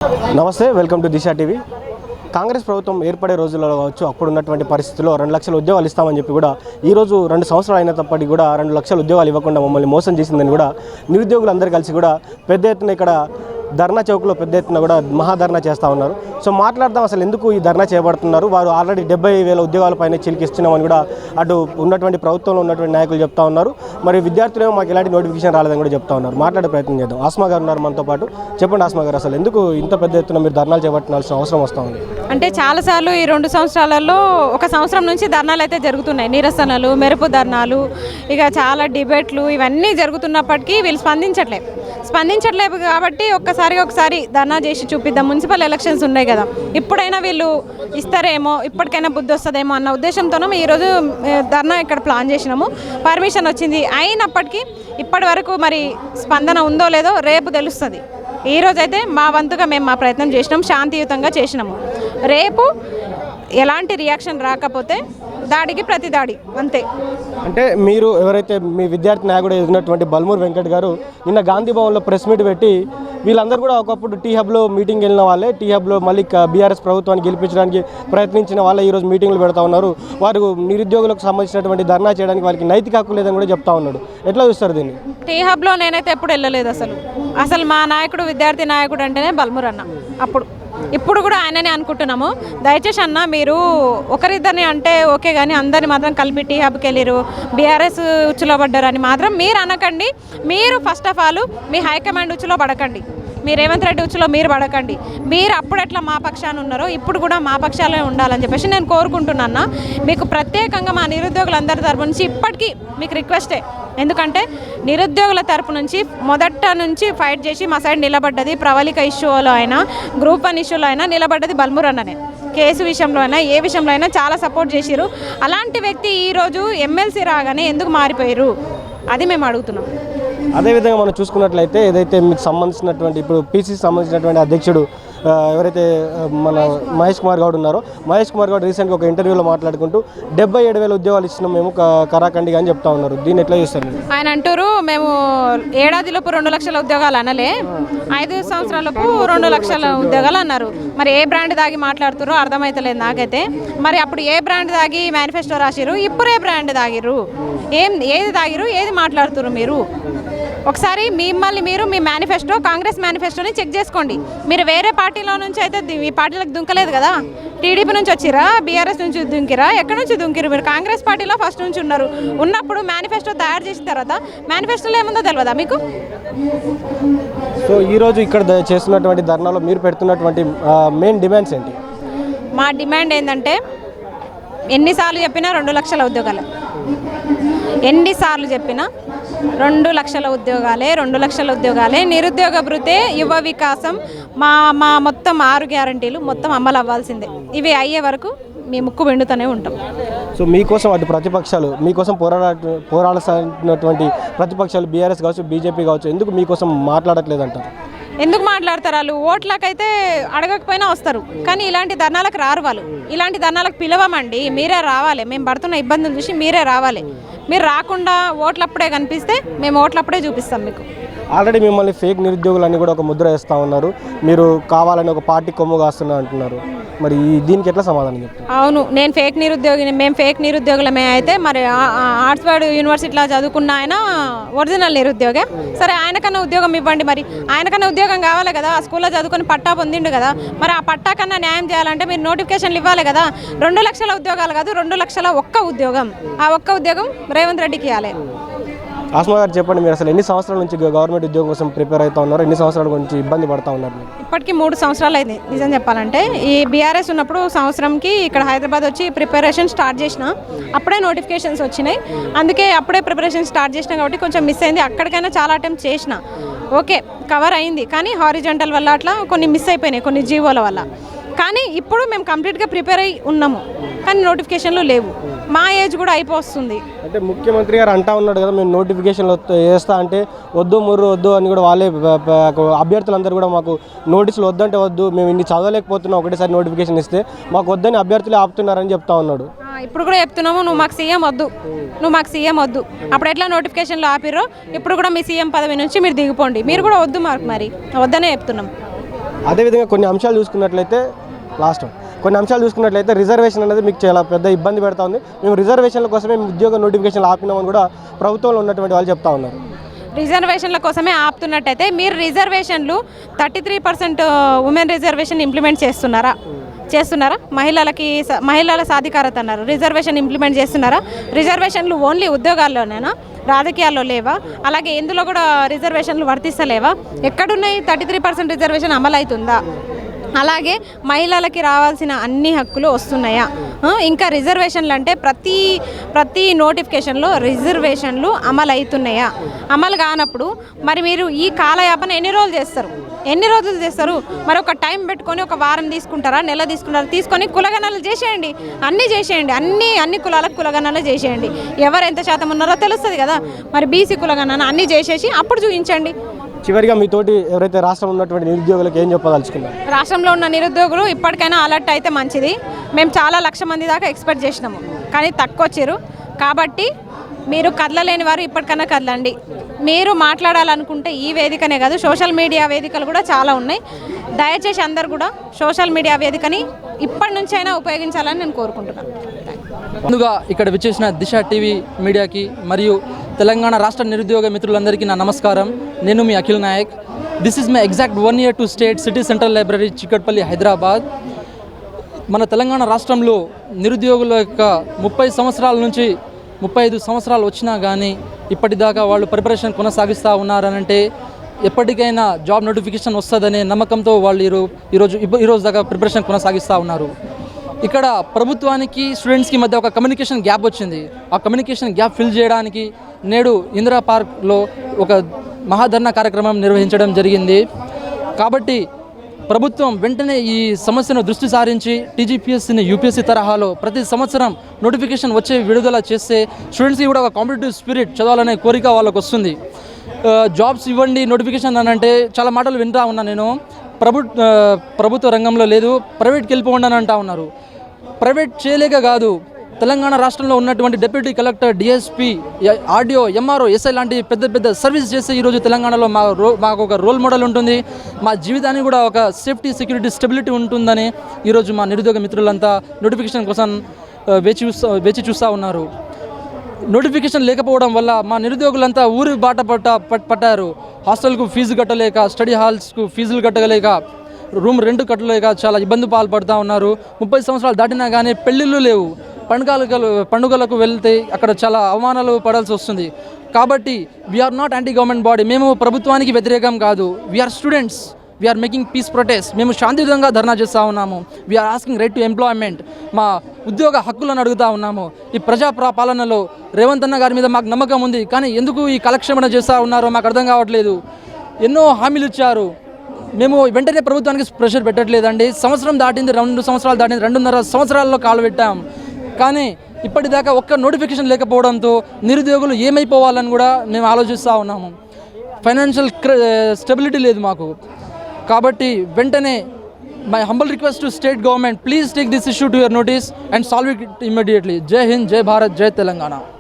నమస్తే, welcome to Disha TV. Congress ప్రభుత్వం ఏర్పడే రోజుల్లో కావచ్చు, అప్పుడున్నటువంటి పరిస్థితుల్లో 2 లక్షల ఉద్యోగాలు ఇస్తామని చెప్పి కూడా ఈరోజు 2 సంవత్సరాలు అయినప్పటికీ కూడా 2 లక్షల ఉద్యోగాలు ఇవ్వకుండా మమ్మల్ని మోసం చేసిందని కూడా నిరుద్యోగులు అందరూ కలిసి కూడా పెద్ద ఎత్తున ఇక్కడ ధర్నా చౌక్లో పెద్ద ఎత్తున కూడా మహాధర్నా చేస్తూ ఉన్నారు. సో మాట్లాడదాం, అసలు ఎందుకు ఈ ధర్నా చేపడుతున్నారు, వారు ఆల్రెడీ 70,000 ఉద్యోగాల పైన చిలికిస్తున్నామని కూడా అటు ఉన్నటువంటి ప్రభుత్వంలో ఉన్నటువంటి నాయకులు చెప్తా ఉన్నారు. మరి విద్యార్థులేమో మాకు ఎలాంటి నోటిఫికేషన్ రాలేదని కూడా చెప్తా ఉన్నారు. మాట్లాడే ప్రయత్నం చేద్దాం. ఆస్మా గారు ఉన్నారు మనతో పాటు. చెప్పండి ఆస్మా గారు, అసలు ఎందుకు ఇంత పెద్ద ఎత్తున మీరు ధర్నాలు చేపట్టాల్సిన అవసరం వస్తూ ఉంది? అంటే చాలాసార్లు ఈ 2 సంవత్సరాలలో 1 సంవత్సరం నుంచి ధర్నాలు అయితే జరుగుతున్నాయి. నిరసనలు, మెరుపు ధర్నాలు, ఇక చాలా డిబేట్లు ఇవన్నీ జరుగుతున్నప్పటికీ వీళ్ళు స్పందించట్లేదు కాబట్టి ఒకసారి ధర్నా చేసి చూపిద్దాం. మున్సిపల్ ఎలక్షన్స్ ఉన్నాయి కదా, ఇప్పుడైనా వీళ్ళు ఇస్తారేమో, ఇప్పటికైనా బుద్ధి వస్తుందేమో అన్న ఉద్దేశంతోనూ ఈరోజు ధర్నా ఇక్కడ ప్లాన్ చేసినాము. పర్మిషన్ వచ్చింది. అయినప్పటికీ ఇప్పటి వరకు మరి స్పందన ఉందో లేదో రేపు తెలుస్తుంది. ఈరోజైతే మా వంతుగా మేము మా ప్రయత్నం చేసినాం, శాంతియుతంగా చేసినాము. రేపు ఎలాంటి రియాక్షన్ రాకపోతే దాడికి ప్రతి దాడి అంతే. అంటే మీరు ఎవరైతే మీ విద్యార్థి నాయకుడు ఎదిగినటువంటి బల్మూర్ వెంకట్ గారు నిన్న గాంధీ భవన్లో ప్రెస్ మీట్ పెట్టి వీళ్ళందరూ కూడా ఒకప్పుడు టీ హబ్లో మీటింగ్ వెళ్ళిన వాళ్ళే, టీ హబ్లో మళ్ళీ బీఆర్ఎస్ ప్రభుత్వాన్ని గెలిపించడానికి ప్రయత్నించిన వాళ్ళే ఈరోజు మీటింగ్లు పెడతా ఉన్నారు. వారు నిరుద్యోగులకు సంబంధించినటువంటి ధర్నా చేయడానికి వారికి నైతిక హక్కు లేదని కూడా చెప్తా ఉన్నాడు. ఎట్లా చూస్తారు దీన్ని? టీ హబ్లో నేనైతే ఎప్పుడు వెళ్ళలేదు. అసలు మా నాయకుడు విద్యార్థి నాయకుడు అంటేనే బల్మూర్ అన్న. ఇప్పుడు కూడా ఆయననే అనుకుంటున్నాము. దయచేసి అన్న, మీరు ఒకరిద్దరిని అంటే ఓకే, కానీ అందరిని మాత్రం కలిపి టీ హబ్కి వెళ్ళిరు, బీఆర్ఎస్ ఉచ్చులో పడ్డారని మాత్రం మీరు అనకండి. మీరు first of all me high command ఉచ్చులో పడకండి, మీ రేవంత్ రెడ్డి ఉచ్చులో మీరు పడకండి. మీరు అప్పుడు ఎట్లా మా పక్షాన ఉన్నారో ఇప్పుడు కూడా మా పక్షాలే ఉండాలని చెప్పేసి నేను కోరుకుంటున్నాను. మీకు ప్రత్యేకంగా మా నిరుద్యోగులందరి తరపు నుంచి ఇప్పటికీ మీకు రిక్వెస్టే. ఎందుకంటే నిరుద్యోగుల తరపు నుంచి మొదట నుంచి ఫైట్ చేసి మా సైడ్ నిలబడ్డది, ప్రవళిక ఇష్యూలో అయినా, గ్రూప్ 1 ఇష్యూలో అయినా నిలబడ్డది బల్మూర్ అన్ననే. కేసు విషయంలో అయినా, ఏ విషయంలో అయినా చాలా సపోర్ట్ చేసిరు. అలాంటి వ్యక్తి ఈరోజు ఎమ్మెల్సీ రాగానే ఎందుకు మారిపోయారు, అది మేము అడుగుతున్నాం. అదేవిధంగా మనం చూసుకున్నట్లయితే ఏదైతే మీకు సంబంధించినటువంటి ఇప్పుడు పీసీకి సంబంధించినటువంటి అధ్యక్షుడు ఎవరైతే మన మహేష్ కుమార్ గౌడ్ ఉన్నారో, మహేష్ కుమార్ గౌడ్ రీసెంట్గా ఒక ఇంటర్వ్యూలో మాట్లాడుకుంటూ 77,000 ఉద్యోగాలు ఇచ్చినాం మేము కరాఖండిగా అని చెప్తా ఉన్నారు. దీన్ని ఎట్లా చూస్తారు? ఆయన అంటారు మేము ఏడాదిలోపు 2 లక్షల ఉద్యోగాలు అనలే, 5 సంవత్సరాలకు 2 లక్షల ఉద్యోగాలు అన్నారు. మరి ఏ బ్రాండ్ దాగి మాట్లాడుతారో అర్థమవుతలేదు నాకైతే. మరి అప్పుడు ఏ బ్రాండ్ దాగి మేనిఫెస్టో రాసిరు, ఇప్పుడు ఏ బ్రాండ్ దాగిరు, ఏది దాగిరు, ఏది మాట్లాడుతున్నారు మీరు? ఒకసారి మిమ్మల్ని మీరు మీ మేనిఫెస్టో, కాంగ్రెస్ మేనిఫెస్టోని చెక్ చేసుకోండి. మీరు వేరే పార్టీలో నుంచి అయితే ఈ పార్టీలకు దుంకలేదు కదా. టీడీపీ నుంచి వచ్చిరా, బీఆర్ఎస్ నుంచి దుంకిరా, ఎక్కడి నుంచి దుంకిరు? మీరు కాంగ్రెస్ పార్టీలో ఫస్ట్ నుంచి ఉన్నప్పుడు మేనిఫెస్టో తయారు చేసిన తర్వాత మేనిఫెస్టోలో ఏముందో తెలియదా మీకు? సో ఈరోజు ఇక్కడ చేస్తున్నటువంటి ధర్నాలో మీరు పెడుతున్నటువంటి మెయిన్ డిమాండ్స్ ఏంటి? మా డిమాండ్ ఏంటంటే, ఎన్నిసార్లు చెప్పినా 2 లక్షల ఉద్యోగాలు, ఎన్నిసార్లు చెప్పినా 2 లక్షల ఉద్యోగాలే, 2 లక్షల ఉద్యోగాలే. నిరుద్యోగ భృతే, యువ వికాసం, మా మొత్తం 6 గ్యారంటీలు మొత్తం అమలు అవ్వాల్సిందే. ఇవి అయ్యే వరకు మీ ముక్కు వెండుతూనే ఉంటాం. సో మీకోసం అటు ప్రతిపక్షాలు మీకోసం పోరాడాల్సినటువంటి ప్రతిపక్షాలు బీఆర్ఎస్ కావచ్చు, బీజేపీ కావచ్చు, ఎందుకు మీకోసం మాట్లాడట్లేదంటారు? ఎందుకు మాట్లాడతారు? వాళ్ళు ఓట్లకైతే అడగకపోయినా వస్తారు, కానీ ఇలాంటి ధర్నాలకు రారు. వాళ్ళు ఇలాంటి ధర్నాలకు పిలవమండి, మీరే రావాలి. మేము పడుతున్న ఇబ్బందులు చూసి మీరే రావాలి. మీరు రాకుండా ఓట్లప్పుడే కనిపిస్తే మేము ఓట్లప్పుడే చూపిస్తాం మీకు. ఆల్రెడీ మిమ్మల్ని ఫేక్ నిరుద్యోగులన్నీ కూడా ఒక ముద్ర వేస్తూ ఉన్నారు. మీరు కావాలని ఒక పార్టీ కొమ్ము కాస్తున్నా అంటున్నారు. మరి దీనికి ఎట్లా సమాధానం చెప్తారు? అవును, నేను ఫేక్ నిరుద్యోగిని, మేము ఫేక్ నిరుద్యోగులమే. అయితే మరి ఆర్ట్స్వర్డ్ యూనివర్సిటీలో చదువుకున్న ఆయన ఒరిజినల్ నిరుద్యోగే. సరే, ఆయనకన్నా ఉద్యోగం ఇవ్వండి. మరి ఆయనకన్నా ఉద్యోగం కావాలి కదా, ఆ స్కూల్లో చదువుకొని పట్టా పొందిండు కదా. మరి ఆ పట్టా కన్నా న్యాయం చేయాలంటే మీరు నోటిఫికేషన్లు ఇవ్వాలి కదా. 2 లక్షల ఉద్యోగాలు కాదు, 2 లక్షల ఒక్క ఉద్యోగం. ఆ ఒక్క ఉద్యోగం రేవంత్ రెడ్డికి ఇవ్వాలి. ఆస్మా గారు చెప్పండి, మీరు అసలు ఎన్ని సంవత్సరాల నుంచి గవర్నమెంట్ ఉద్యోగం కోసం ప్రిపేర్ అవుతా ఉన్నారు? ఎన్ని సంవత్సరాల నుంచి ఇబ్బంది పడుతూ ఉన్నారు? ఇప్పటికీ 3 సంవత్సరాలు అయింది. నిజం చెప్పాలంటే ఈ బీఆర్ఎస్ ఉన్నప్పుడు సంవత్సరంకి ఇక్కడ హైదరాబాద్ వచ్చి ప్రిపరేషన్ స్టార్ట్ చేసిన, అప్పుడే నోటిఫికేషన్స్ వచ్చినాయి. అందుకే అప్పుడే ప్రిపరేషన్ స్టార్ట్ చేసిన కాబట్టి కొంచెం మిస్ అయింది. అక్కడికైనా చాలా అటెంప్ట్ చేసిన, ఓకే కవర్ అయింది. కానీ హారిజంటల్ వల్ల అట్లా కొన్ని మిస్ అయిపోయినాయి, కొన్ని జీవోల వల్ల. కానీ ఇప్పుడు మేము కంప్లీట్గా ప్రిపేర్ అయి ఉన్నాము, కానీ నోటిఫికేషన్లు లేవు. మా ఏజ్ కూడా అయిపోతుంది. అంటే ముఖ్యమంత్రి గారు అంటా ఉన్నాడు కదా, మేము నోటిఫికేషన్లు వేస్తా అంటే వద్దు ముర్రు వద్దు అని కూడా వాళ్ళే అభ్యర్థులందరూ కూడా మాకు నోటీసులు వద్దంటే వద్దు, మేము ఇన్ని చదవలేకపోతున్నాం, ఒకటేసారి నోటిఫికేషన్ ఇస్తే మాకు వద్దని అభ్యర్థులే ఆపుతున్నారని చెప్తా ఉన్నాడు. ఇప్పుడు కూడా చెప్తున్నాము, నువ్వు మాకు సీఎం వద్దు. అప్పుడు ఎట్లా నోటిఫికేషన్లు ఆపిర్రో ఇప్పుడు కూడా మీ సీఎం పదవి నుంచి మీరు దిగిపోండి. మీరు కూడా వద్దు, మాకు మరి వద్దనే చెప్తున్నాం. అదేవిధంగా కొన్ని అంశాలు చూసుకున్నట్లయితే రిజర్వేషన్ అనేది మీకు చాలా పెద్ద ఇబ్బంది పెడతా ఉంది. మేము రిజర్వేషన్ల కోసమే ఉద్యోగ నోటిఫికేషన్లు ఆపినామని కూడా ప్రభుత్వంలో ఉన్నటువంటి వాళ్ళు చెప్తా ఉన్నారు. రిజర్వేషన్ల కోసమే ఆపుతున్నట్టయితే మీరు రిజర్వేషన్లు 33% ఉమెన్ రిజర్వేషన్ ఇంప్లిమెంట్ చేస్తున్నారా? మహిళల సాధికారత అన్నారు, రిజర్వేషన్ ఇంప్లిమెంట్ చేస్తున్నారా? రిజర్వేషన్లు ఓన్లీ ఉద్యోగాల్లోనేనా, రాజకీయాల్లో లేవా? అలాగే ఎందులో కూడా రిజర్వేషన్లు వర్తిస్తలేవా? ఎక్కడున్నాయి 33% రిజర్వేషన్ అమలు అవుతుందా? అలాగే మహిళలకి రావాల్సిన అన్ని హక్కులు వస్తున్నాయా? ఇంకా రిజర్వేషన్లు అంటే ప్రతి నోటిఫికేషన్లో రిజర్వేషన్లు అమలు అవుతున్నాయా? అమలు కానప్పుడు మరి మీరు ఈ కాలయాపన ఎన్ని రోజులు చేస్తారు? మరి ఒక టైం పెట్టుకొని ఒక వారం తీసుకుంటారా, నెల తీసుకొని కులగణనలు చేసేయండి, అన్ని కులాలకు కులగణనలు చేసేయండి. ఎవరు ఎంత శాతం ఉన్నారో తెలుస్తుంది కదా. మరి బీసీ కులగణన అన్నీ చేసేసి అప్పుడు చూపించండి. చివరిగా మీతోటి ఎవరైతే రాష్ట్రంలో ఉన్నటువంటి నిరుద్యోగులకు ఏం చెప్పదలుచుకున్నారు? రాష్ట్రంలో ఉన్న నిరుద్యోగులు ఇప్పటికైనా అలర్ట్ అయితే మంచిది. మేము చాలా 1,00,000 మంది దాకా ఎక్స్పెక్ట్ చేసినాము, కానీ తక్కువ వచ్చారు. కాబట్టి మీరు కదలలేని వారు ఇప్పటికైనా కదలండి. మీరు మాట్లాడాలనుకుంటే ఈ వేదికనే కాదు, సోషల్ మీడియా వేదికలు కూడా చాలా ఉన్నాయి. దయచేసి అందరు కూడా సోషల్ మీడియా వేదికని ఇప్పటి నుంచైనా ఉపయోగించాలని నేను కోరుకుంటున్నాను. ముందుగా ఇక్కడ విచ్చేసిన దిశ టీవీ మీడియాకి మరియు తెలంగాణ రాష్ట్ర నిరుద్యోగ మిత్రులందరికీ నా నమస్కారం. నేను మీ Akhil Nayak. This is my exact 1 year to state city central library, Chikkadpally, Hyderabad. మన తెలంగాణ రాష్ట్రంలో నిరుద్యోగుల యొక్క 30 సంవత్సరాల నుంచి 35 సంవత్సరాలు వచ్చినా కానీ ఇప్పటిదాకా వాళ్ళు ప్రిపరేషన్ కొనసాగిస్తూ ఉన్నారనంటే ఎప్పటికైనా జాబ్ నోటిఫికేషన్ వస్తుందనే నమ్మకంతో వాళ్ళు ఈరోజు దాకా ప్రిపరేషన్ కొనసాగిస్తూ ఉన్నారు. ఇక్కడ ప్రభుత్వానికి స్టూడెంట్స్కి మధ్య ఒక కమ్యూనికేషన్ గ్యాప్ వచ్చింది. ఆ కమ్యూనికేషన్ గ్యాప్ ఫిల్ చేయడానికి నేడు ఇందిరా పార్క్లో ఒక మహాధర్నా కార్యక్రమం నిర్వహించడం జరిగింది. కాబట్టి ప్రభుత్వం వెంటనే ఈ సమస్యను దృష్టి సారించి టీజీపీఎస్సీని యూపీఎస్సీ తరహాలో ప్రతి సంవత్సరం నోటిఫికేషన్ వచ్చే విడుదల చేస్తే స్టూడెంట్స్కి కూడా ఒక కాంపిటేటివ్ స్పిరిట్, చదవాలనే కోరిక వాళ్ళకు వస్తుంది. జాబ్స్ ఇవ్వండి నోటిఫికేషన్ అని అంటే చాలా మాటలు వింటా ఉన్నా నేను. ప్రభుత్వ రంగంలో లేదు, ప్రైవేట్కి వెళ్ళిపోండి అని అంటా ఉన్నారు. ప్రైవేట్ చేయలేక కాదు, తెలంగాణ రాష్ట్రంలో ఉన్నటువంటి deputy collector, DSP, RDO, MRO, SI లాంటి పెద్ద సర్వీస్ చేస్తే ఈరోజు తెలంగాణలో మాకు ఒక రోల్ మోడల్ ఉంటుంది. మా జీవితానికి కూడా ఒక సేఫ్టీ, సెక్యూరిటీ, స్టెబిలిటీ ఉంటుందని ఈరోజు మా నిరుద్యోగ మిత్రులంతా నోటిఫికేషన్ కోసం వేచి చూస్తూ ఉన్నారు. నోటిఫికేషన్ లేకపోవడం వల్ల మా నిరుద్యోగులంతా ఊరి బాట పట్టారు. హాస్టల్కు ఫీజు కట్టలేక, స్టడీ హాల్స్కు ఫీజులు కట్టలేక, రూమ్ రెంట్ కట్టలేక చాలా ఇబ్బంది పాల్పడుతూ ఉన్నారు. 30 సంవత్సరాలు దాటినా కానీ పెళ్ళిళ్ళు లేవు. పండుగలకు వెళ్తే అక్కడ చాలా అవమానాలు పడాల్సి వస్తుంది. కాబట్టి we are not anti government body. మేము ప్రభుత్వానికి వ్యతిరేకం కాదు. We are students, we are making peace protest. మేము శాంతియుతంగా ధర్నా చేస్తూ ఉన్నాము. We are asking right to employment. మా ఉద్యోగ హక్కులను అడుగుతూ ఉన్నాము. ఈ ప్రజా పాలనలో రేవంత్ అన్న గారి మీద మాకు నమ్మకం ఉంది, కానీ ఎందుకు ఈ కాలక్షేపణ చేస్తూ ఉన్నారో మాకు అర్థం కావట్లేదు. ఎన్నో హామీలు ఇచ్చారు. మేము వెంటనే ప్రభుత్వానికి ప్రెషర్ పెట్టట్లేదండి. సంవత్సరం దాటింది, 2 సంవత్సరాలు దాటింది, 2.5 సంవత్సరాల్లో కాలు పెట్టాం. కానీ ఇప్పటిదాకా ఒక్క నోటిఫికేషన్ లేకపోవడంతో నిరుద్యోగులు ఏమైపోవాలని కూడా మేము ఆలోచిస్తూ ఉన్నాము. ఫైనాన్షియల్ స్టెబిలిటీ లేదు మాకు. కాబట్టి వెంటనే my humble request to state government, please take this issue to your notice and solve it immediately. జై హింద్, జై భారత్, జై తెలంగాణ.